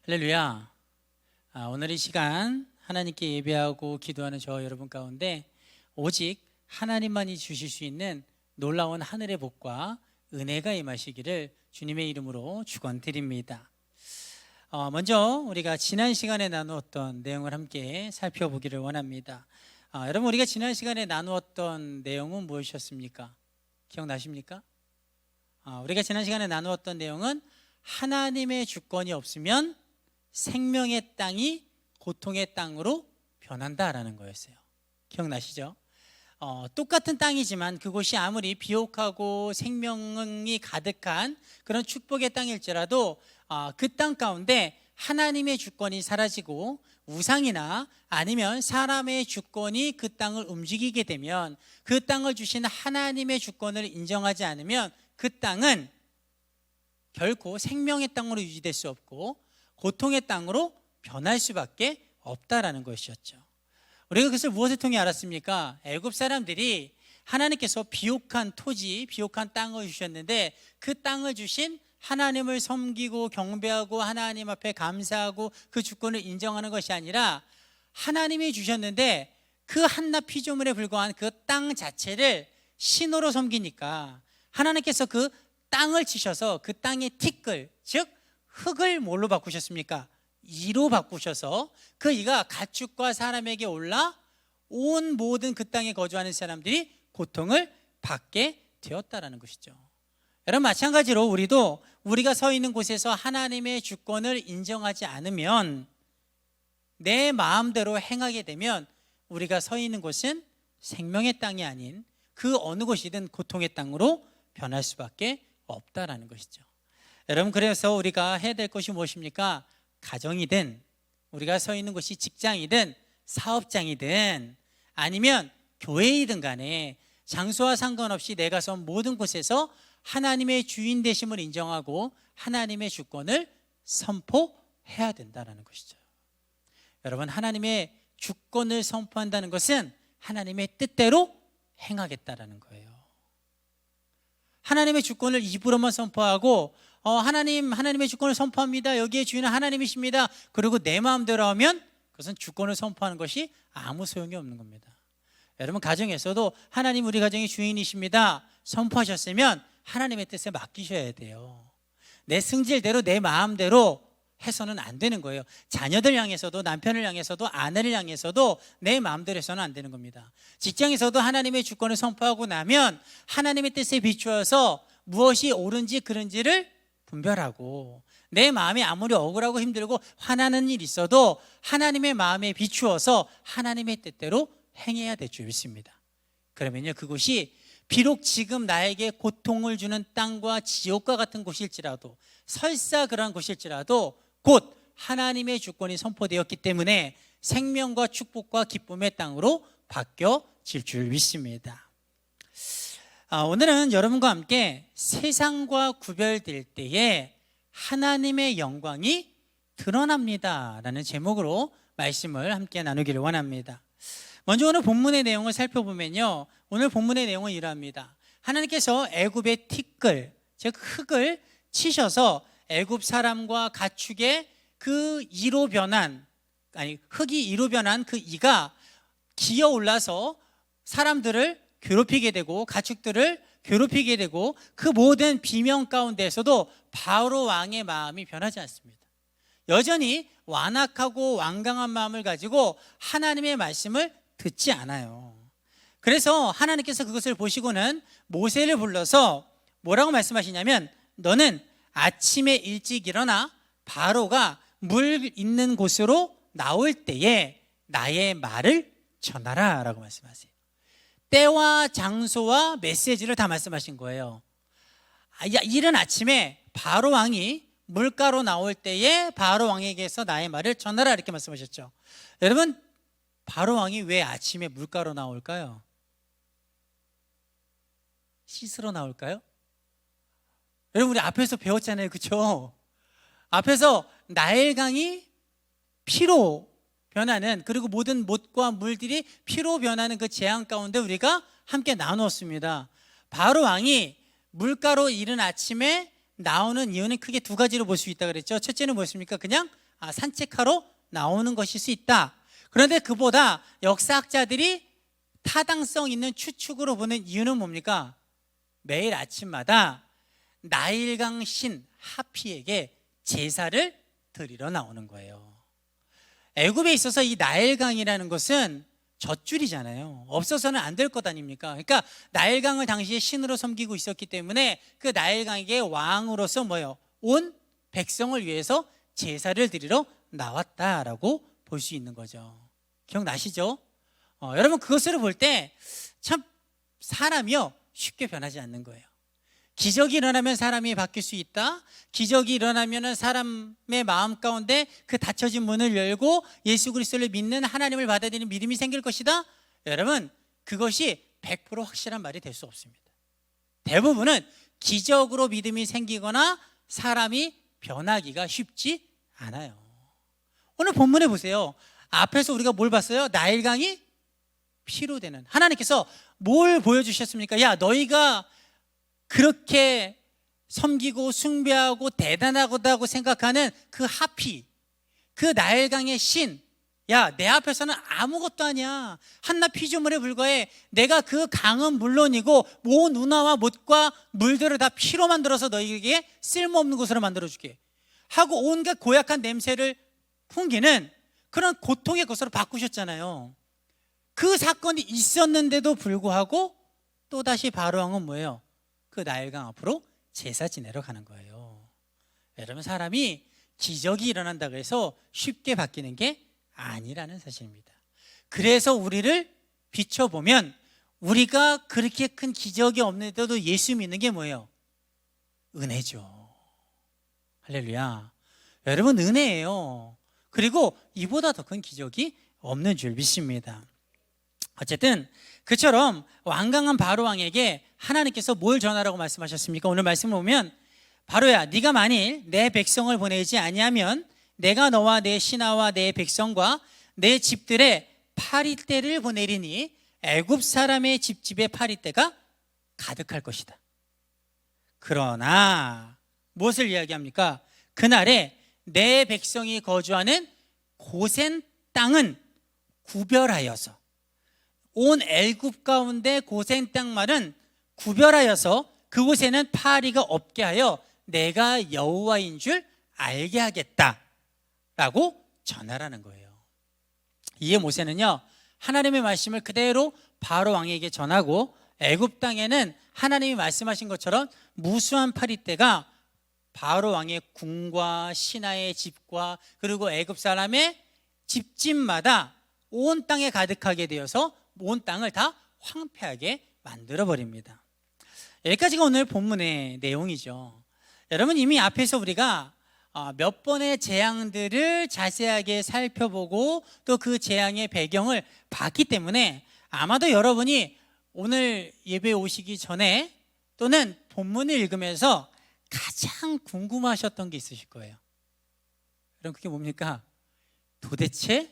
할렐루야. 오늘 이 시간 하나님께 예배하고 기도하는 저 여러분 가운데 오직 하나님만이 주실 수 있는 놀라운 하늘의 복과 은혜가 임하시기를 주님의 이름으로 축원드립니다. 먼저 우리가 지난 시간에 나누었던 내용을 함께 살펴보기를 원합니다. 여러분, 우리가 지난 시간에 나누었던 내용은 무엇이었습니까? 기억나십니까? 우리가 지난 시간에 나누었던 내용은 하나님의 주권이 없으면 생명의 땅이 고통의 땅으로 변한다라는 거였어요. 기억나시죠? 똑같은 땅이지만 그곳이 아무리 비옥하고 생명이 가득한 그런 축복의 땅일지라도 그 땅 가운데 하나님의 주권이 사라지고 우상이나 아니면 사람의 주권이 그 땅을 움직이게 되면, 그 땅을 주신 하나님의 주권을 인정하지 않으면 그 땅은 결코 생명의 땅으로 유지될 수 없고 고통의 땅으로 변할 수밖에 없다라는 것이었죠. 우리가 그것을 무엇을 통해 알았습니까? 애굽 사람들이 하나님께서 비옥한 토지, 비옥한 땅을 주셨는데 그 땅을 주신 하나님을 섬기고 경배하고 하나님 앞에 감사하고 그 주권을 인정하는 것이 아니라, 하나님이 주셨는데 그 한낱 피조물에 불과한 그 땅 자체를 신으로 섬기니까 하나님께서 그 땅을 치셔서 그 땅의 티끌, 즉 흙을 뭘로 바꾸셨습니까? 이로 바꾸셔서 그 이가 가축과 사람에게 올라 온 모든 그 땅에 거주하는 사람들이 고통을 받게 되었다라는 것이죠. 여러분, 마찬가지로 우리도 우리가 서 있는 곳에서 하나님의 주권을 인정하지 않으면, 내 마음대로 행하게 되면 우리가 서 있는 곳은 생명의 땅이 아닌 그 어느 곳이든 고통의 땅으로 변할 수밖에 없다라는 것이죠. 여러분, 그래서 우리가 해야 될 것이 무엇입니까? 가정이든 우리가 서 있는 곳이 직장이든 사업장이든 아니면 교회이든 간에 장소와 상관없이 내가 선 모든 곳에서 하나님의 주인 되심을 인정하고 하나님의 주권을 선포해야 된다는 것이죠. 여러분, 하나님의 주권을 선포한다는 것은 하나님의 뜻대로 행하겠다라는 거예요. 하나님의 주권을 입으로만 선포하고 하나님의 주권을 선포합니다, 여기에 주인은 하나님이십니다, 그리고 내 마음대로 하면 그것은 주권을 선포하는 것이 아무 소용이 없는 겁니다. 여러분, 가정에서도 하나님 우리 가정의 주인이십니다 선포하셨으면 하나님의 뜻에 맡기셔야 돼요. 내 승질대로 내 마음대로 해서는 안 되는 거예요. 자녀들 향해서도, 남편을 향해서도, 아내를 향해서도 내 마음대로 해서는 안 되는 겁니다. 직장에서도 하나님의 주권을 선포하고 나면 하나님의 뜻에 비추어서 무엇이 옳은지 그른지를 분별하고, 내 마음이 아무리 억울하고 힘들고 화나는 일이 있어도 하나님의 마음에 비추어서 하나님의 뜻대로 행해야 될 줄 믿습니다. 그러면요, 그곳이 비록 지금 나에게 고통을 주는 땅과 지옥과 같은 곳일지라도, 설사 그러한 곳일지라도 곧 하나님의 주권이 선포되었기 때문에 생명과 축복과 기쁨의 땅으로 바뀌어질 줄 믿습니다. 오늘은 여러분과 함께 세상과 구별될 때에 하나님의 영광이 드러납니다 라는 제목으로 말씀을 함께 나누기를 원합니다. 먼저 오늘 본문의 내용을 살펴보면요, 오늘 본문의 내용은 이러합니다. 하나님께서 애굽의 티끌, 즉 흙을 치셔서 애굽 사람과 가축의 그 이로 변한, 흙이 이로 변한 그 이가 기어 올라서 사람들을 괴롭히게 되고 가축들을 괴롭히게 되고, 그 모든 비명 가운데에서도 바로 왕의 마음이 변하지 않습니다. 여전히 완악하고 완강한 마음을 가지고 하나님의 말씀을 듣지 않아요. 그래서 하나님께서 그것을 보시고는 모세를 불러서 뭐라고 말씀하시냐면, 너는 아침에 일찍 일어나 바로가 물 있는 곳으로 나올 때에 나의 말을 전하라 라고 말씀하세요. 때와 장소와 메시지를 다 말씀하신 거예요. 이른 아침에 바로 왕이 물가로 나올 때에 바로 왕에게서 나의 말을 전하라 이렇게 말씀하셨죠. 여러분, 바로 왕이 왜 아침에 물가로 나올까요? 씻으러 나올까요? 여러분, 우리 앞에서 배웠잖아요, 그렇죠? 앞에서 나일강이 피로 변하는, 그리고 모든 못과 물들이 피로 변하는 그 재앙 가운데 우리가 함께 나누었습니다. 바로 왕이 물가로 이른 아침에 나오는 이유는 크게 두 가지로 볼 수 있다고 그랬죠. 첫째는 무엇입니까? 그냥 산책하러 나오는 것일 수 있다. 그런데 그보다 역사학자들이 타당성 있는 추측으로 보는 이유는 뭡니까? 매일 아침마다 나일강 신 하피에게 제사를 드리러 나오는 거예요. 애굽에 있어서 이 나일강이라는 것은 젖줄이잖아요. 없어서는 안 될 것 아닙니까? 그러니까 나일강을 당시에 신으로 섬기고 있었기 때문에 그 나일강에게 왕으로서 온 백성을 위해서 제사를 드리러 나왔다라고 볼 수 있는 거죠. 기억나시죠? 여러분, 그것으로 볼 때 참 사람이요 쉽게 변하지 않는 거예요. 기적이 일어나면 사람이 바뀔 수 있다. 기적이 일어나면 사람의 마음 가운데 그 닫혀진 문을 열고 예수 그리스도를 믿는, 하나님을 받아들이는 믿음이 생길 것이다. 여러분, 그것이 100% 확실한 말이 될 수 없습니다. 대부분은 기적으로 믿음이 생기거나 사람이 변하기가 쉽지 않아요. 오늘 본문에 보세요. 앞에서 우리가 뭘 봤어요? 나일강이 피로 되는, 하나님께서 뭘 보여주셨습니까? 야, 너희가 그렇게 섬기고 숭배하고 대단하다고 생각하는 그 하피, 그 나일강의 신, 야, 내 앞에서는 아무것도 아니야. 한낱 피조물에 불과해. 내가 그 강은 물론이고 온 운하와 못과 물들을 다 피로 만들어서 너희에게 쓸모없는 곳으로 만들어줄게 하고 온갖 고약한 냄새를 풍기는 그런 고통의 것으로 바꾸셨잖아요. 그 사건이 있었는데도 불구하고 또다시 바로왕은 뭐예요? 그 나일강 앞으로 제사 지내러 가는 거예요. 여러분, 사람이 기적이 일어난다고 해서 쉽게 바뀌는 게 아니라는 사실입니다. 그래서 우리를 비춰보면 우리가 그렇게 큰 기적이 없는데도 예수 믿는 게 뭐예요? 은혜죠. 할렐루야. 여러분, 은혜예요. 그리고 이보다 더 큰 기적이 없는 줄 믿습니다. 어쨌든 그처럼 완강한 바로왕에게 하나님께서 뭘 전하라고 말씀하셨습니까? 오늘 말씀을 보면, 바로야, 네가 만일 내 백성을 보내지 아니하면 내가 너와 내 신하와 내 백성과 내 집들에 파리떼를 보내리니 애굽 사람의 집집에 파리떼가 가득할 것이다. 그러나 무엇을 이야기합니까? 그날에 내 백성이 거주하는 고센 땅은 구별하여서, 온 애굽 가운데 고센 땅만은 구별하여서 그곳에는 파리가 없게 하여 내가 여호와인 줄 알게 하겠다라고 전하라는 거예요. 이에 모세는요, 하나님의 말씀을 그대로 바로 왕에게 전하고 애굽 땅에는 하나님이 말씀하신 것처럼 무수한 파리떼가 바로 왕의 궁과 신하의 집과 그리고 애굽 사람의 집집마다 온 땅에 가득하게 되어서 온 땅을 다 황폐하게 만들어 버립니다. 여기까지가 오늘 본문의 내용이죠. 여러분, 이미 앞에서 우리가 몇 번의 재앙들을 자세하게 살펴보고 또 그 재앙의 배경을 봤기 때문에 아마도 여러분이 오늘 예배에 오시기 전에 또는 본문을 읽으면서 가장 궁금하셨던 게 있으실 거예요. 그럼 그게 뭡니까? 도대체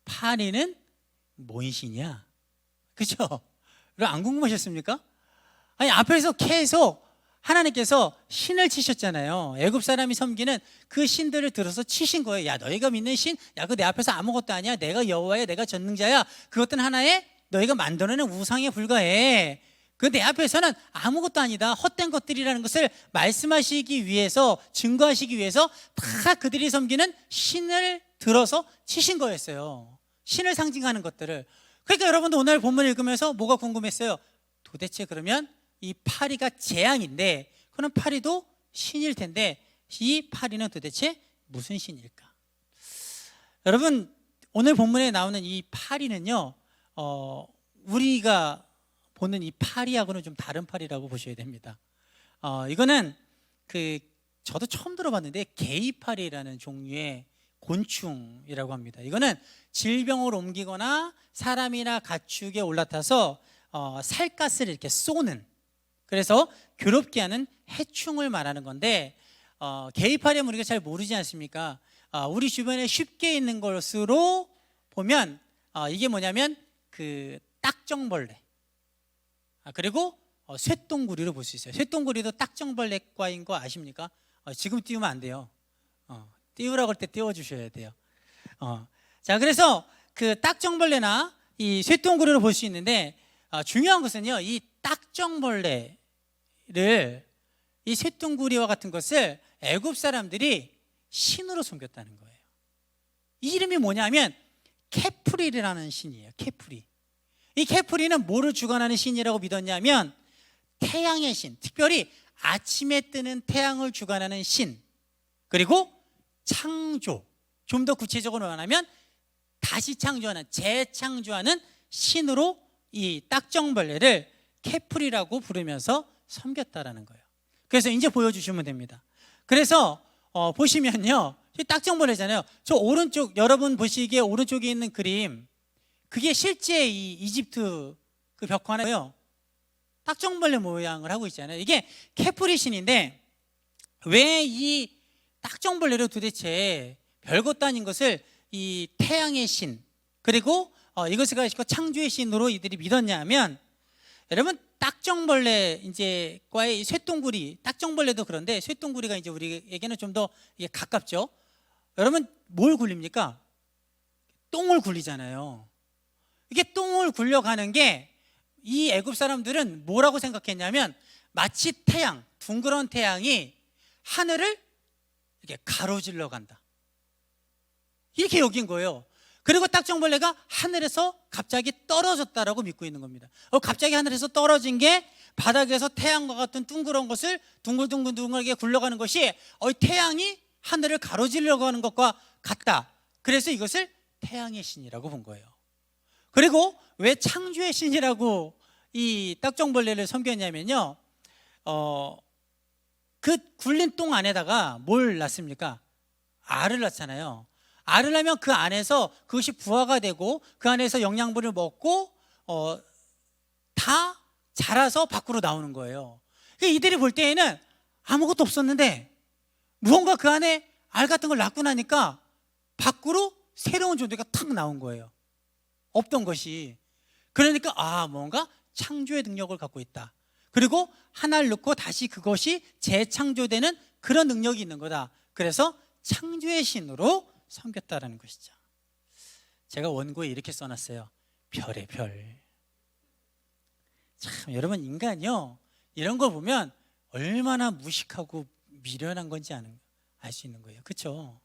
파리는 뭔 신이야? 그죠? 여러분, 안 궁금하셨습니까? 아니, 앞에서 계속 하나님께서 신을 치셨잖아요. 애굽 사람이 섬기는 그 신들을 들어서 치신 거예요. 야, 너희가 믿는 신? 야, 그 내 앞에서 아무것도 아니야. 내가 여호와야, 내가 전능자야. 그것들은 하나의 너희가 만들어낸 우상에 불과해. 그 내 앞에서는 아무것도 아니다. 헛된 것들이라는 것을 말씀하시기 위해서, 증거하시기 위해서 다 그들이 섬기는 신을 들어서 치신 거였어요. 신을 상징하는 것들을. 그러니까 여러분도 오늘 본문을 읽으면서 뭐가 궁금했어요? 도대체 그러면 이 파리가 재앙인데, 그럼 파리도 신일 텐데 이 파리는 도대체 무슨 신일까? 여러분, 오늘 본문에 나오는 이 파리는요, 우리가 보는 이 파리하고는 좀 다른 파리라고 보셔야 됩니다. 이거는 저도 처음 들어봤는데 게이파리라는 종류의 곤충이라고 합니다. 이거는 질병을 옮기거나 사람이나 가축에 올라타서 살갗을 이렇게 쏘는, 그래서 괴롭게 하는 해충을 말하는 건데, 게이파리는 우리가 잘 모르지 않습니까? 우리 주변에 쉽게 있는 것으로 보면 이게 뭐냐면 그 딱정벌레, 그리고 쇠똥구리로 볼 수 있어요. 쇠똥구리도 딱정벌레과인 거 아십니까? 지금 띄우면 안 돼요. 띄우라고 할 때 띄워주셔야 돼요. 자, 그래서 그 딱정벌레나 이 쇠똥구리를 볼 수 있는데, 중요한 것은요, 이 딱정벌레를, 이 쇠똥구리와 같은 것을 애굽 사람들이 신으로 섬겼다는 거예요. 이 이름이 뭐냐면 케프릴이라는 신이에요. 케프리. 이 케프리는 뭐를 주관하는 신이라고 믿었냐면 태양의 신, 특별히 아침에 뜨는 태양을 주관하는 신, 그리고 창조, 좀 더 구체적으로 말하면 다시 창조하는, 재창조하는 신으로 이 딱정벌레를 케프리라고 부르면서 섬겼다라는 거예요. 그래서 이제 보여주시면 됩니다. 그래서 보시면요, 딱정벌레잖아요. 저 오른쪽, 여러분 보시기에 오른쪽에 있는 그림, 그게 실제 이 이집트 그 벽화예요. 딱정벌레 모양을 하고 있잖아요. 이게 케프리 신인데, 왜 이 딱정벌레를 도대체 별것도 아닌 것을 이 태양의 신, 그리고 이것을 가지고 창조의 신으로 이들이 믿었냐 하면, 여러분 딱정벌레 이제 과의 쇠똥구리, 딱정벌레도 그런데 쇠똥구리가 이제 우리에게는 좀 더 가깝죠. 여러분 뭘 굴립니까? 똥을 굴리잖아요. 이게 똥을 굴려가는 게 이 애굽 사람들은 뭐라고 생각했냐면 마치 태양, 둥그런 태양이 하늘을 이렇게 가로질러 간다, 이렇게 여긴 거예요. 그리고 딱정벌레가 하늘에서 갑자기 떨어졌다라고 믿고 있는 겁니다. 갑자기 하늘에서 떨어진 게 바닥에서 태양과 같은 둥그런 것을 둥글둥글둥글하게 굴러가는 것이 태양이 하늘을 가로질러 가는 것과 같다. 그래서 이것을 태양의 신이라고 본 거예요. 그리고 왜 창조의 신이라고 이 딱정벌레를 섬겼냐면요, 그 굴린 똥 안에다가 뭘 낳습니까? 알을 낳잖아요. 알을 낳으면 그 안에서 그것이 부화가 되고 그 안에서 영양분을 먹고 다 자라서 밖으로 나오는 거예요. 그러니까 이들이 볼 때에는 아무것도 없었는데 무언가 그 안에 알 같은 걸 낳고 나니까 밖으로 새로운 존재가 탁 나온 거예요. 없던 것이. 그러니까 뭔가 창조의 능력을 갖고 있다. 그리고 하나를 넣고 다시 그것이 재창조되는 그런 능력이 있는 거다. 그래서 창조의 신으로 섬겼다라는 것이죠. 제가 원고에 이렇게 써놨어요. 별의 별. 참, 여러분 인간이요, 이런 걸 보면 얼마나 무식하고 미련한 건지 알 수 있는 거예요. 그렇죠?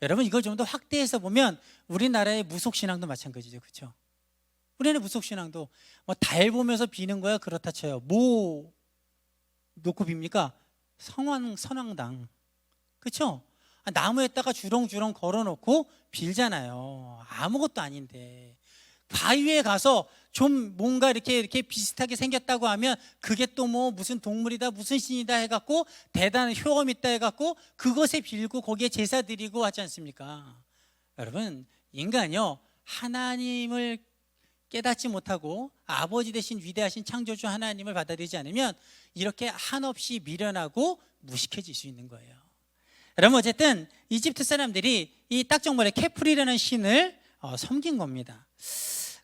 여러분 이걸 좀 더 확대해서 보면 우리나라의 무속신앙도 마찬가지죠. 그렇죠? 우리나라 무속신앙도 뭐 달 보면서 비는 거야 그렇다 쳐요. 뭐 놓고 빕니까? 선왕당. 그렇죠? 나무에다가 주렁주렁 걸어놓고 빌잖아요. 아무것도 아닌데. 바위에 가서 좀 뭔가 이렇게 비슷하게 생겼다고 하면 그게 또 뭐 무슨 동물이다, 무슨 신이다 해갖고 대단한 효험 있다 해갖고 그것에 빌고 거기에 제사 드리고 하지 않습니까? 여러분 인간이요, 하나님을 깨닫지 못하고 아버지 되신 위대하신 창조주 하나님을 받아들이지 않으면 이렇게 한없이 미련하고 무식해질 수 있는 거예요. 여러분 어쨌든 이집트 사람들이 이 딱정벌레 케프리라는 신을 섬긴 겁니다.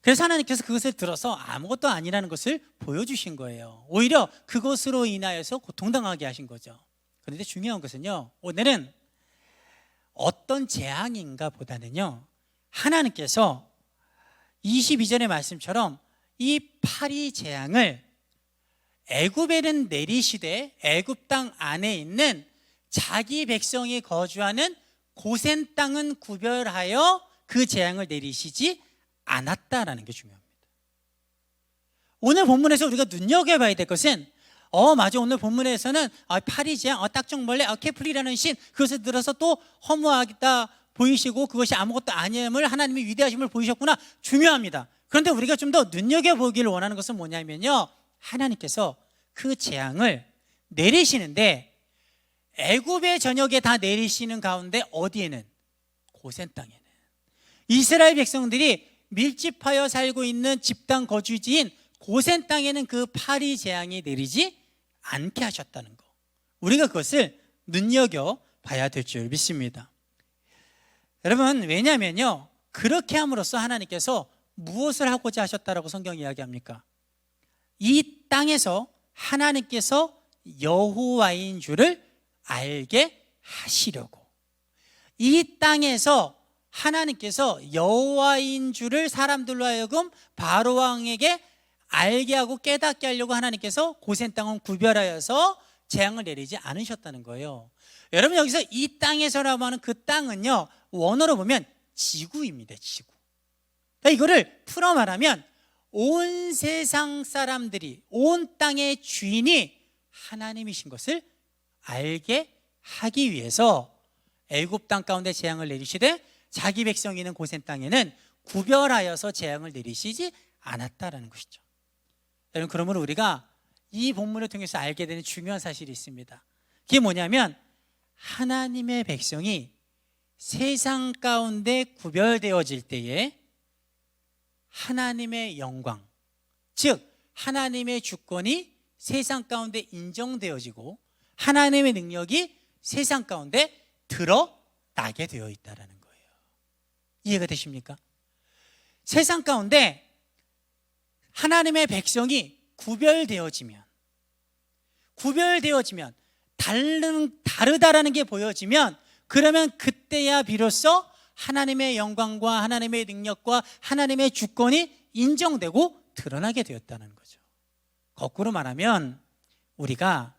그래서 하나님께서 그것을 들어서 아무것도 아니라는 것을 보여주신 거예요. 오히려 그것으로 인하여서 고통당하게 하신 거죠. 그런데 중요한 것은요, 오늘은 어떤 재앙인가 보다는요, 하나님께서 22절의 말씀처럼 이 파리 재앙을 애굽에는 내리시되 애굽 땅 안에 있는 자기 백성이 거주하는 고센 땅은 구별하여 그 재앙을 내리시지 않았다라는 게 중요합니다. 오늘 본문에서 우리가 눈여겨봐야 될 것은 맞아, 오늘 본문에서는 파리 재앙, 딱정벌레, 케프리라는 신, 그것을 들어서 또 허무하다 보이시고 그것이 아무것도 아님을, 하나님의 위대하심을 보이셨구나. 중요합니다. 그런데 우리가 좀 더 눈여겨보기를 원하는 것은 뭐냐면요, 하나님께서 그 재앙을 내리시는데 애굽의 전역에 다 내리시는 가운데 어디에는? 고센 땅에는 이스라엘 백성들이 밀집하여 살고 있는 집단 거주지인 고센 땅에는 그 파리 재앙이 내리지 않게 하셨다는 거, 우리가 그것을 눈여겨봐야 될 줄 믿습니다. 여러분 왜냐하면요, 그렇게 함으로써 하나님께서 무엇을 하고자 하셨다라고 성경이 이야기합니까? 이 땅에서 하나님께서 여호와인 줄을 알게 하시려고, 이 땅에서 하나님께서 여호와인 줄을 사람들로 하여금 바로 왕에게 알게 하고 깨닫게 하려고 하나님께서 고센 땅은 구별하여서 재앙을 내리지 않으셨다는 거예요. 여러분, 여기서 이 땅에서라고 하는 그 땅은요, 원어로 보면 지구입니다. 지구. 그러니까 이거를 풀어 말하면 온 세상 사람들이, 온 땅의 주인이 하나님이신 것을 알게 하기 위해서 애굽 땅 가운데 재앙을 내리시되 자기 백성이 있는 고센 땅에는 구별하여서 재앙을 내리시지 않았다라는 것이죠. 여러분, 그러므로 우리가 이 본문을 통해서 알게 되는 중요한 사실이 있습니다. 그게 뭐냐면 하나님의 백성이 세상 가운데 구별되어질 때에 하나님의 영광, 즉 하나님의 주권이 세상 가운데 인정되어지고 하나님의 능력이 세상 가운데 드러나게 되어 있다는 거예요. 이해가 되십니까? 세상 가운데 하나님의 백성이 구별되어지면 다르다라는 게 보여지면, 그러면 그때야 비로소 하나님의 영광과 하나님의 능력과 하나님의 주권이 인정되고 드러나게 되었다는 거죠. 거꾸로 말하면 우리가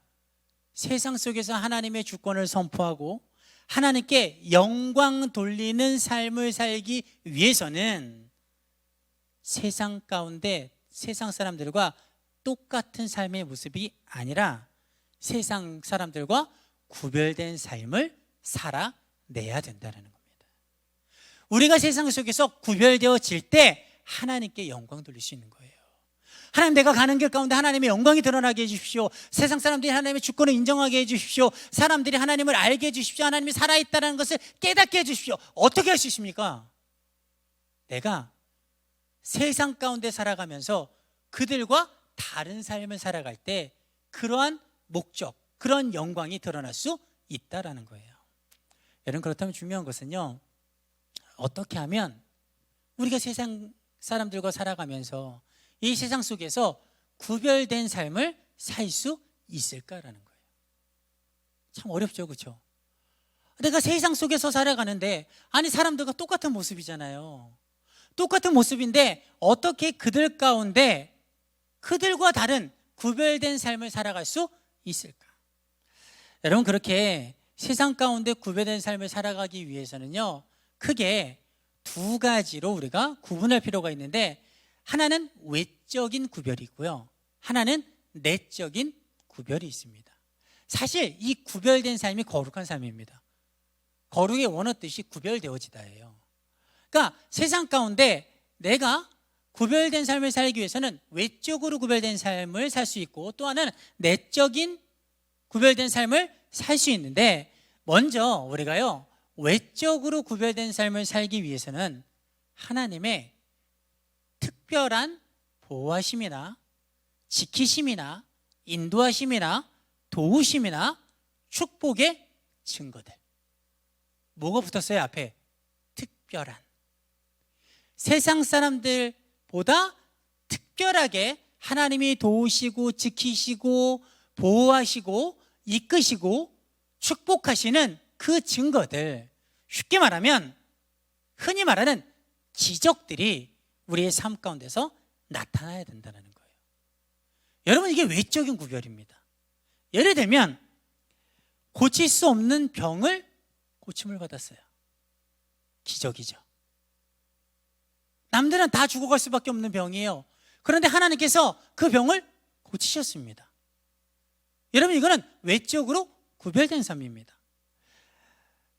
세상 속에서 하나님의 주권을 선포하고 하나님께 영광 돌리는 삶을 살기 위해서는 세상 가운데 세상 사람들과 똑같은 삶의 모습이 아니라 세상 사람들과 구별된 삶을 살아내야 된다는 겁니다. 우리가 세상 속에서 구별되어질 때 하나님께 영광 돌릴 수 있는 거예요. 하나님, 내가 가는 길 가운데 하나님의 영광이 드러나게 해주십시오. 세상 사람들이 하나님의 주권을 인정하게 해주십시오. 사람들이 하나님을 알게 해주십시오. 하나님이 살아있다는 것을 깨닫게 해주십시오. 어떻게 할 수 있습니까? 내가 세상 가운데 살아가면서 그들과 다른 삶을 살아갈 때 그러한 목적, 그런 영광이 드러날 수 있다라는 거예요. 여러분, 그렇다면 중요한 것은요, 어떻게 하면 우리가 세상 사람들과 살아가면서 이 세상 속에서 구별된 삶을 살 수 있을까라는 거예요. 참 어렵죠, 그렇죠? 내가 세상 속에서 살아가는데, 아니 사람들과 똑같은 모습이잖아요. 똑같은 모습인데 어떻게 그들 가운데 그들과 다른 구별된 삶을 살아갈 수 있을까? 여러분, 그렇게 세상 가운데 구별된 삶을 살아가기 위해서는요, 크게 두 가지로 우리가 구분할 필요가 있는데, 하나는 외적인 구별이 있고요, 하나는 내적인 구별이 있습니다. 사실 이 구별된 삶이 거룩한 삶입니다. 거룩의 원어 뜻이 구별되어지다예요. 그러니까 세상 가운데 내가 구별된 삶을 살기 위해서는 외적으로 구별된 삶을 살 수 있고, 또 하나는 내적인 구별된 삶을 살 수 있는데, 먼저 우리가요, 외적으로 구별된 삶을 살기 위해서는 하나님의 특별한 보호하심이나 지키심이나 인도하심이나 도우심이나 축복의 증거들. 뭐가 붙었어요? 앞에 특별한. 세상 사람들보다 특별하게 하나님이 도우시고 지키시고 보호하시고 이끄시고 축복하시는 그 증거들, 쉽게 말하면 흔히 말하는 기적들이 우리의 삶 가운데서 나타나야 된다는 거예요. 여러분, 이게 외적인 구별입니다. 예를 들면 고칠 수 없는 병을 고침을 받았어요. 기적이죠. 남들은 다 죽어갈 수밖에 없는 병이에요. 그런데 하나님께서 그 병을 고치셨습니다. 여러분, 이거는 외적으로 구별된 삶입니다.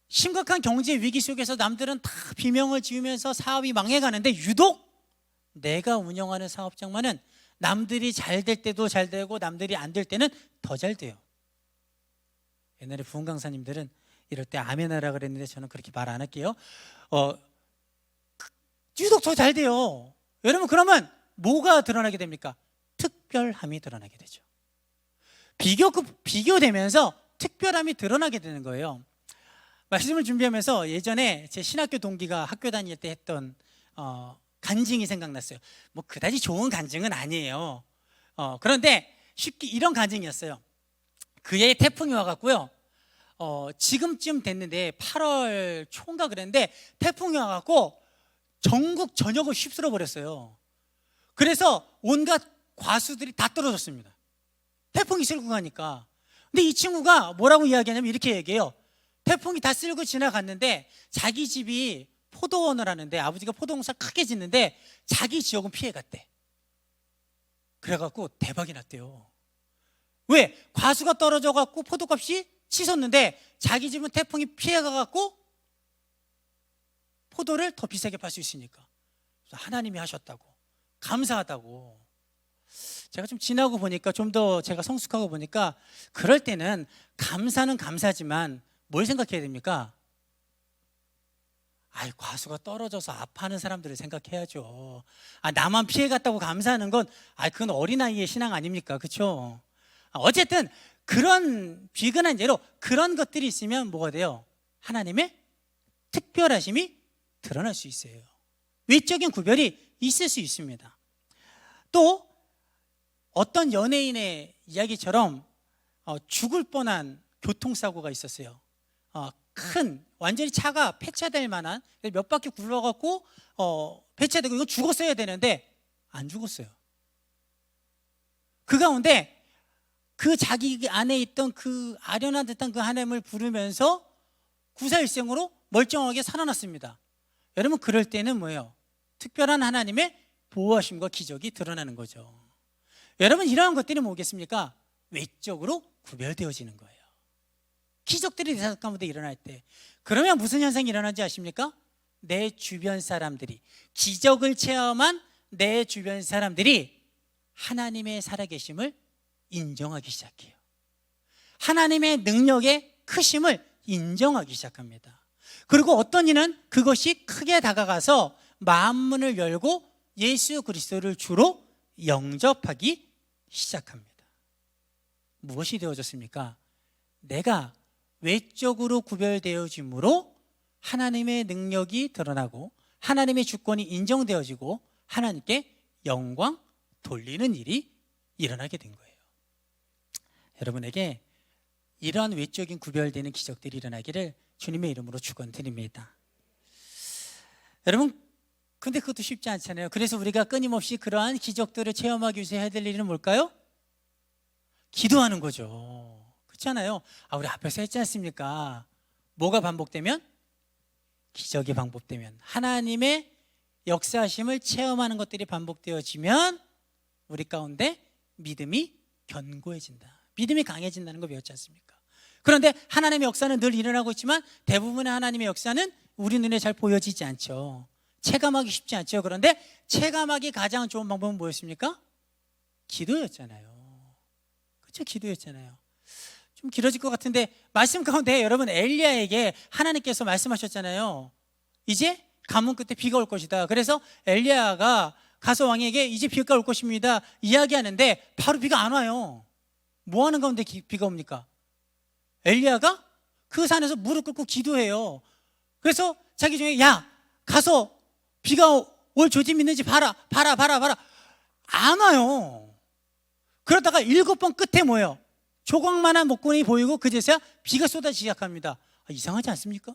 심각한 경제 위기 속에서 남들은 다 비명을 지으면서 사업이 망해가는데 유독 내가 운영하는 사업장만은 남들이 잘 될 때도 잘 되고 남들이 안 될 때는 더 잘 돼요. 옛날에 부흥 강사님들은 이럴 때 아멘 하라 그랬는데 저는 그렇게 말 안 할게요. 유독 더 잘 돼요. 여러분, 뭐가 드러나게 됩니까? 특별함이 드러나게 되죠. 비교되면서 특별함이 드러나게 되는 거예요. 말씀을 준비하면서 예전에 제 신학교 동기가 학교 다닐 때 했던 간증이 생각났어요. 뭐 그다지 좋은 간증은 아니에요. 그런데 쉽게 이런 간증이었어요. 그의 태풍이 와갖고요, 지금쯤 됐는데 8월 초인가 그랬는데 태풍이 와갖고 전국 전역을 휩쓸어 버렸어요. 그래서 온갖 과수들이 다 떨어졌습니다. 태풍이 쓸고 가니까. 근데 이 친구가 뭐라고 이야기하냐면 이렇게 얘기해요. 태풍이 다 쓸고 지나갔는데 자기 집이 포도원을 하는데 아버지가 포도농사를 크게 짓는데 자기 지역은 피해갔대. 그래갖고 대박이 났대요. 왜? 과수가 떨어져갖고 포도값이 치솟는데 자기 집은 태풍이 피해가갖고 포도를 더 비싸게 팔 수 있으니까. 하나님이 하셨다고, 감사하다고. 제가 좀 지나고 보니까 좀 더 제가 성숙하고 보니까 그럴 때는 감사는 감사지만 뭘 생각해야 됩니까? 과수가 떨어져서 아파하는 사람들을 생각해야죠. 나만 피해갔다고 감사하는 건 그건 어린아이의 신앙 아닙니까? 그렇죠? 어쨌든 그런 비근한 예로 그런 것들이 있으면 뭐가 돼요? 하나님의 특별하심이 드러날 수 있어요. 외적인 구별이 있을 수 있습니다. 또 어떤 연예인의 이야기처럼 죽을 뻔한 교통사고가 있었어요. 큰 완전히 차가 폐차될 만한 몇 바퀴 굴러갖고 폐차되고 이거 죽었어야 되는데 안 죽었어요. 그 가운데 그 자기 안에 있던 그 아련한 듯한 그 하나님을 부르면서 구사일생으로 멀쩡하게 살아났습니다. 여러분 그럴 때는 뭐예요? 특별한 하나님의 보호하심과 기적이 드러나는 거죠. 여러분 이러한 것들이 뭐겠습니까? 외적으로 구별되어지는 거예요. 기적들이 내 삶 가운데 일어날 때 그러면 무슨 현상이 일어나는지 아십니까? 내 주변 사람들이 기적을 체험한 내 주변 사람들이 하나님의 살아계심을 인정하기 시작해요. 하나님의 능력의 크심을 인정하기 시작합니다. 그리고 어떤 이는 그것이 크게 다가가서 마음문을 열고 예수 그리스도를 주로 영접하기 시작합니다. 무엇이 되어졌습니까? 내가 외적으로 구별되어짐으로 하나님의 능력이 드러나고 하나님의 주권이 인정되어지고 하나님께 영광 돌리는 일이 일어나게 된 거예요. 여러분에게 이러한 외적인 구별되는 기적들이 일어나기를 주님의 이름으로 축원드립니다. 여러분 근데 그것도 쉽지 않잖아요. 그래서 우리가 끊임없이 그러한 기적들을 체험하기 위해서 해야 될 일은 뭘까요? 기도하는 거죠. 그렇잖아요. 우리 앞에서 했지 않습니까? 뭐가 반복되면? 기적이 반복되면, 하나님의 역사하심을 체험하는 것들이 반복되어지면 우리 가운데 믿음이 견고해진다, 믿음이 강해진다는 거 배웠지 않습니까? 그런데 하나님의 역사는 늘 일어나고 있지만 대부분의 하나님의 역사는 우리 눈에 잘 보여지지 않죠. 체감하기 쉽지 않죠. 그런데 체감하기 가장 좋은 방법은 뭐였습니까? 기도였잖아요. 그렇죠? 기도였잖아요. 좀 길어질 것 같은데 말씀 가운데 여러분 엘리야에게 하나님께서 말씀하셨잖아요. 이제 가뭄 끝에 비가 올 것이다. 그래서 엘리야가 가서 왕에게 이제 비가 올 것입니다 이야기하는데 바로 비가 안 와요. 뭐 하는 가운데 비가 옵니까? 엘리야가 그 산에서 무릎 꿇고 기도해요. 그래서 자기 중에 야 가서 비가 올 조짐 있는지 봐라. 안 와요. 그러다가 7번 끝에 뭐예요? 조각만한 목건이 보이고 그제서야 비가 쏟아지기 시작합니다. 이상하지 않습니까?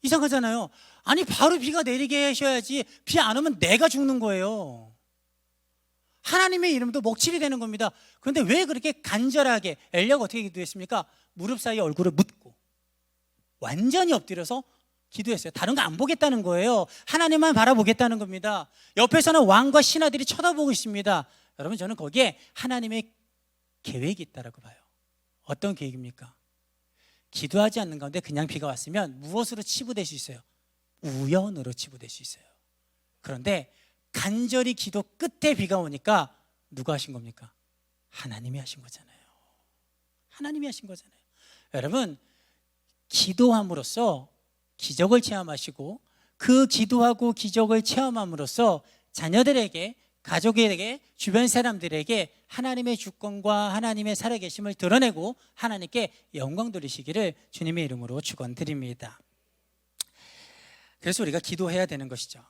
이상하잖아요. 아니 바로 비가 내리게 하셔야지. 비 안 오면 내가 죽는 거예요. 하나님의 이름도 먹칠이 되는 겁니다. 그런데 왜 그렇게 간절하게 엘리야가 어떻게 기도했습니까? 무릎 사이에 얼굴을 묻고 완전히 엎드려서 기도했어요. 다른 거 안 보겠다는 거예요. 하나님만 바라보겠다는 겁니다. 옆에서는 왕과 신하들이 쳐다보고 있습니다. 여러분 저는 거기에 하나님의 계획이 있다고 봐요. 어떤 계획입니까? 기도하지 않는 가운데 그냥 비가 왔으면 무엇으로 치부될 수 있어요? 우연으로 치부될 수 있어요. 그런데 간절히 기도 끝에 비가 오니까 누가 하신 겁니까? 하나님이 하신 거잖아요. 하나님이 하신 거잖아요. 여러분 기도함으로써 기적을 체험하시고 그 기도하고 기적을 체험함으로써 자녀들에게, 가족에게, 주변 사람들에게 하나님의 주권과 하나님의 살아계심을 드러내고 하나님께 영광 돌리시기를 주님의 이름으로 축원드립니다. 그래서 우리가 기도해야 되는 것이죠.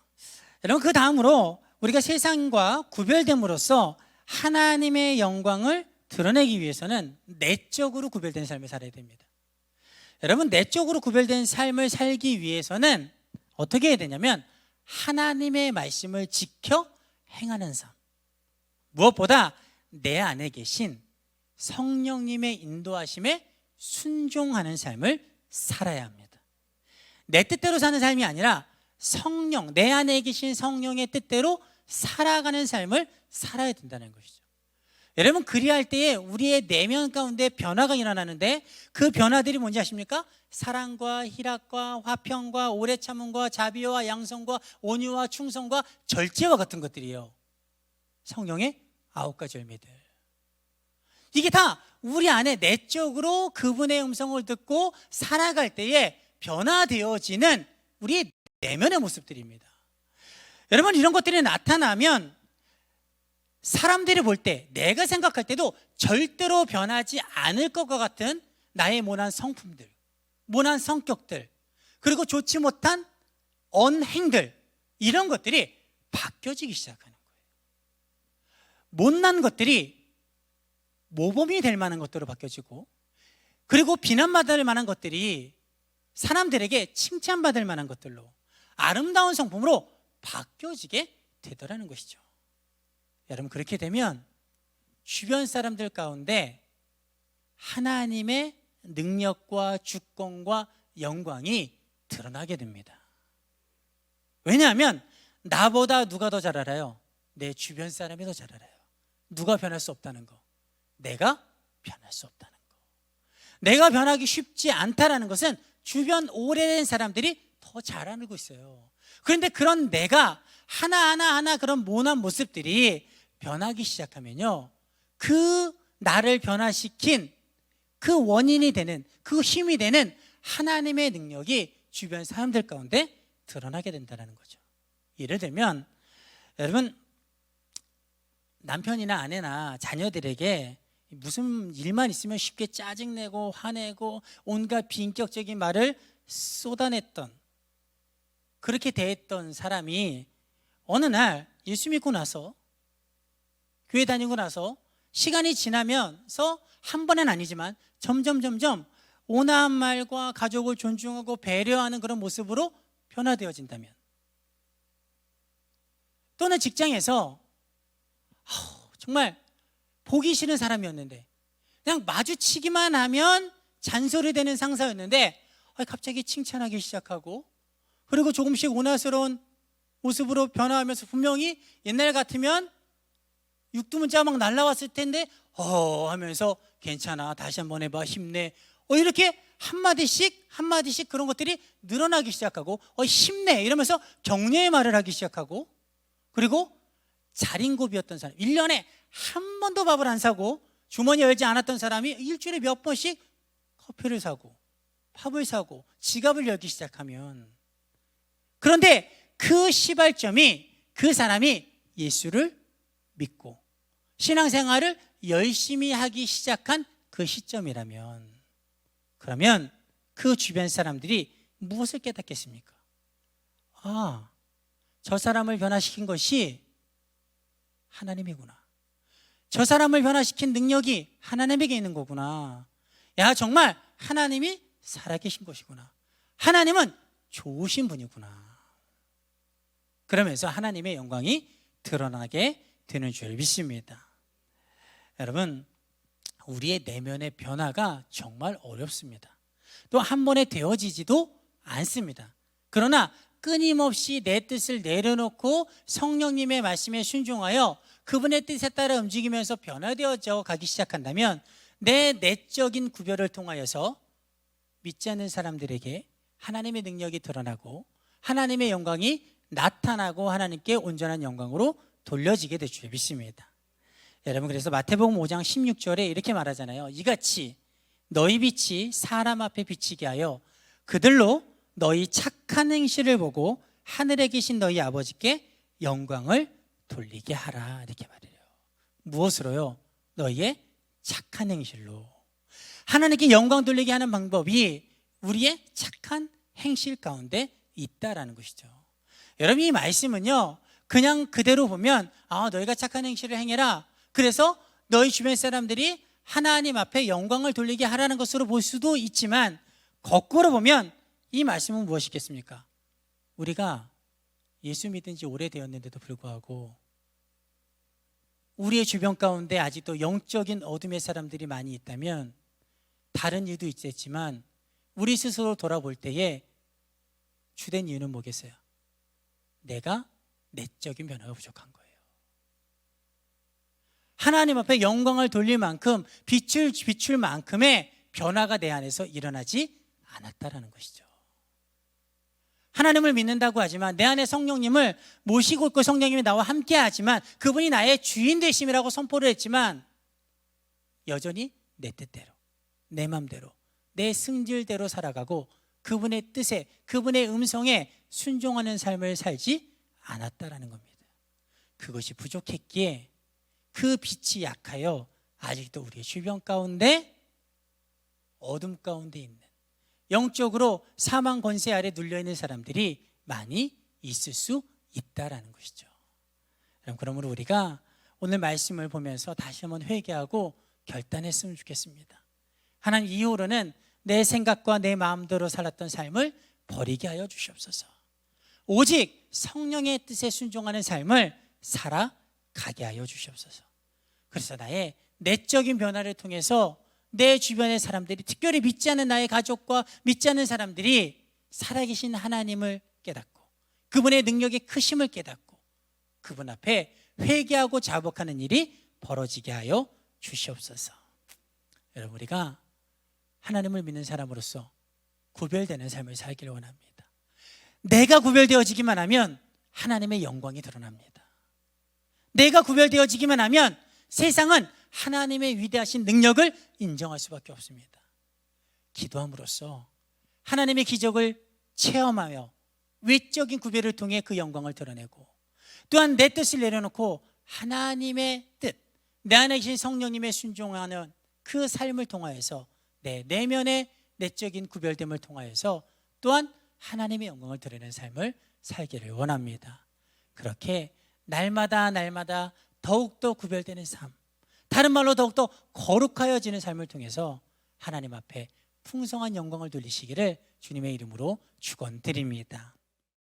여러분 그 다음으로 우리가 세상과 구별됨으로써 하나님의 영광을 드러내기 위해서는 내적으로 구별된 삶을 살아야 됩니다. 여러분, 내적으로 구별된 삶을 살기 위해서는 어떻게 해야 되냐면 하나님의 말씀을 지켜 행하는 삶, 무엇보다 내 안에 계신 성령님의 인도하심에 순종하는 삶을 살아야 합니다. 내 뜻대로 사는 삶이 아니라 성령, 내 안에 계신 성령의 뜻대로 살아가는 삶을 살아야 된다는 것이죠. 여러분, 그리할 때에 우리의 내면 가운데 변화가 일어나는데 그 변화들이 뭔지 아십니까? 사랑과 희락과 화평과 오래 참음과 자비와 양성과 온유와 충성과 절제와 같은 것들이에요. 성령의 9가지 열매들. 이게 다 우리 안에 내적으로 그분의 음성을 듣고 살아갈 때에 변화되어지는 우리의 내면의 모습들입니다. 여러분, 이런 것들이 나타나면 사람들이 볼 때, 내가 생각할 때도 절대로 변하지 않을 것과 같은 나의 모난 성품들, 모난 성격들, 그리고 좋지 못한 언행들, 이런 것들이 바뀌어지기 시작하는 거예요. 못난 것들이 모범이 될 만한 것들로 바뀌어지고, 그리고 비난받을 만한 것들이 사람들에게 칭찬받을 만한 것들로, 아름다운 성품으로 바뀌어지게 되더라는 것이죠. 여러분, 그렇게 되면 주변 사람들 가운데 하나님의 능력과 주권과 영광이 드러나게 됩니다. 왜냐하면 나보다 누가 더 잘 알아요? 내 주변 사람이 더 잘 알아요. 누가 변할 수 없다는 거, 내가 변할 수 없다는 거. 내가 변하기 쉽지 않다라는 것은 주변 오래된 사람들이 더 잘 알고 있어요. 그런데 그런 내가 하나하나 그런 모난 모습들이 변하기 시작하면요, 그 나를 변화시킨 그 원인이 되는, 그 힘이 되는 하나님의 능력이 주변 사람들 가운데 드러나게 된다는 거죠. 예를 들면 여러분, 남편이나 아내나 자녀들에게 무슨 일만 있으면 쉽게 짜증내고 화내고 온갖 비인격적인 말을 쏟아냈던, 그렇게 대했던 사람이 어느 날 예수 믿고 나서, 교회 다니고 나서 시간이 지나면서 한 번은 아니지만 점점 온화한 말과 가족을 존중하고 배려하는 그런 모습으로 변화되어진다면, 또는 직장에서 정말 보기 싫은 사람이었는데 그냥 마주치기만 하면 잔소리되는 상사였는데 갑자기 칭찬하기 시작하고, 그리고 조금씩 온화스러운 모습으로 변화하면서 분명히 옛날 같으면 육두문자가 막 날라왔을 텐데 하면서 괜찮아, 다시 한번 해봐, 힘내, 이렇게 한마디씩 그런 것들이 늘어나기 시작하고, 힘내 이러면서 격려의 말을 하기 시작하고, 그리고 자린고비였던 사람, 1년에 한 번도 밥을 안 사고 주머니 열지 않았던 사람이 일주일에 몇 번씩 커피를 사고 밥을 사고 지갑을 열기 시작하면, 그런데 그 시발점이 그 사람이 예수를 믿고 신앙생활을 열심히 하기 시작한 그 시점이라면, 그러면 그 주변 사람들이 무엇을 깨닫겠습니까? 저 사람을 변화시킨 것이 하나님이구나. 저 사람을 변화시킨 능력이 하나님에게 있는 거구나. 야, 정말 하나님이 살아계신 것이구나. 하나님은 좋으신 분이구나. 그러면서 하나님의 영광이 드러나게 되는 줄 믿습니다. 여러분, 우리의 내면의 변화가 정말 어렵습니다. 또 한 번에 되어지지도 않습니다. 그러나 끊임없이 내 뜻을 내려놓고 성령님의 말씀에 순종하여 그분의 뜻에 따라 움직이면서 변화되어져 가기 시작한다면, 내 내적인 구별을 통하여서 믿지 않는 사람들에게 하나님의 능력이 드러나고 하나님의 영광이 나타나고 하나님께 온전한 영광으로 돌려지게 될 줄 믿습니다. 여러분, 그래서 마태복음 5장 16절에 이렇게 말하잖아요. 이같이 너희 빛이 사람 앞에 비치게 하여 그들로 너희 착한 행실을 보고 하늘에 계신 너희 아버지께 영광을 돌리게 하라, 이렇게 말해요. 무엇으로요? 너희의 착한 행실로. 하나님께 영광 돌리게 하는 방법이 우리의 착한 행실 가운데 있다라는 것이죠. 여러분, 이 말씀은요, 그냥 그대로 보면 너희가 착한 행실을 행해라, 그래서 너희 주변 사람들이 하나님 앞에 영광을 돌리게 하라는 것으로 볼 수도 있지만, 거꾸로 보면 이 말씀은 무엇이겠습니까? 우리가 예수 믿은 지 오래되었는데도 불구하고 우리의 주변 가운데 아직도 영적인 어둠의 사람들이 많이 있다면, 다른 이유도 있겠지만 우리 스스로 돌아볼 때에 주된 이유는 뭐겠어요? 내가 내적인 변화가 부족한 거예요. 하나님 앞에 영광을 돌릴 만큼, 비출 만큼의 변화가 내 안에서 일어나지 않았다라는 것이죠. 하나님을 믿는다고 하지만, 내 안에 성령님을 모시고 있고 성령님이 나와 함께 하지만, 그분이 나의 주인 되심이라고 선포를 했지만, 여전히 내 뜻대로, 내 맘대로, 내 승질대로 살아가고 그분의 뜻에, 그분의 음성에 순종하는 삶을 살지 않았다라는 겁니다. 그것이 부족했기에 그 빛이 약하여 아직도 우리의 주변 가운데 어둠 가운데 있는, 영적으로 사망 권세 아래 눌려있는 사람들이 많이 있을 수 있다라는 것이죠. 그러므로 우리가 오늘 말씀을 보면서 다시 한번 회개하고 결단했으면 좋겠습니다. 하나님, 이후로는 내 생각과 내 마음대로 살았던 삶을 버리게 하여 주시옵소서. 오직 성령의 뜻에 순종하는 삶을 살아가게 하여 주시옵소서. 그래서 나의 내적인 변화를 통해서 내 주변의 사람들이, 특별히 믿지 않는 나의 가족과 믿지 않는 사람들이 살아계신 하나님을 깨닫고 그분의 능력의 크심을 깨닫고 그분 앞에 회개하고 자복하는 일이 벌어지게 하여 주시옵소서. 여러분, 우리가 하나님을 믿는 사람으로서 구별되는 삶을 살기를 원합니다. 내가 구별되어지기만 하면 하나님의 영광이 드러납니다. 내가 구별되어지기만 하면 세상은 하나님의 위대하신 능력을 인정할 수밖에 없습니다. 기도함으로써 하나님의 기적을 체험하며 외적인 구별을 통해 그 영광을 드러내고, 또한 내 뜻을 내려놓고 하나님의 뜻, 내 안에 계신 성령님의 순종하는 그 삶을 통하여서 내 내면의 내적인 구별됨을 통하여서 또한 하나님의 영광을 드러내는 삶을 살기를 원합니다. 그렇게 날마다 더욱더 구별되는 삶, 다른 말로 더욱더 거룩하여지는 삶을 통해서 하나님 앞에 풍성한 영광을 돌리시기를 주님의 이름으로 축원드립니다.